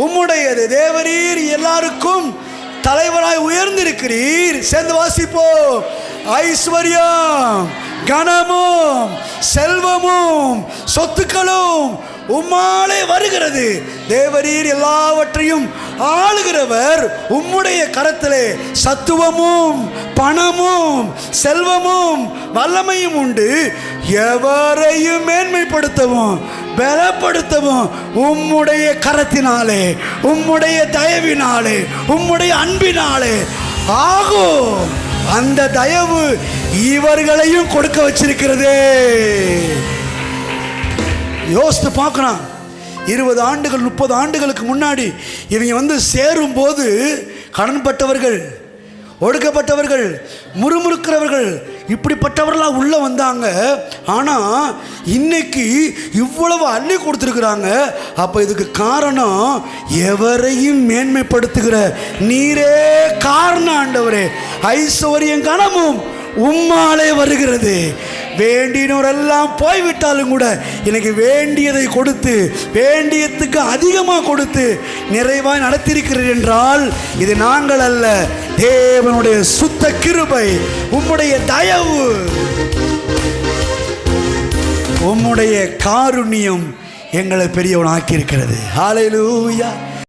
உம்முடையது. தேவரீர் எல்லாருக்கும் தலைவராய் உயர்ந்திருக்கிறீர். சேர்ந்து வாசிப்போம். ஐஸ்வர்யம், கனமும், செல்வமும், சொத்துக்களும் உம்மாலே வருகிறது. தேவரீர் எல்லாவற்றையும் ஆளுகிறவர். உம்முடைய கரத்திலே சத்துவமும் பணமும் செல்வமும் வல்லமையும் உண்டு. எவரையும் மேன்மைப்படுத்தவும் பலப்படுத்தவும் உம்முடைய கரத்தினாலே, உம்முடைய தயவினாலே, உம்முடைய அன்பினாலே ஆகும். அந்த தயவு இவர்களையும் கொடுக்க வச்சிருக்கிறதே. யோசித்து பார்க்கணும். 20 ஆண்டுகள் 30 ஆண்டுகளுக்கு முன்னாடி இவங்க சேரும்போது கடன்பட்டவர்கள், ஒடுக்கப்பட்டவர்கள், முறுமுறுக்கிறவர்கள், இப்படிப்பட்டவர்களாக உள்ளே வந்தாங்க. ஆனால் இன்னைக்கு இவ்வளவு அள்ளி கொடுத்துருக்குறாங்க. அப்போ இதுக்கு காரணம் எவரையும் மேன்மைப்படுத்துகிற நீரே காரணம் ஆண்டவரே. ஐஸ்வர்யம் கனமும் உம்மாலே வருகிறது. வேண்டினோரெல்லாம் போய்விட்டாலும் கூட எனக்கு வேண்டியதை கொடுத்து, வேண்டியதுக்கு அதிகமாக கொடுத்து நிறைவாய் நடத்தியிருக்கிறீர் என்றால் இது நாங்கள் அல்ல, தேவனுடைய சுத்த கிருபை, உம்முடைய தயவு, உம்முடைய காருண்யம் எங்களை பெரியவன் ஆக்கியிருக்கிறது. ஹல்லேலூயா.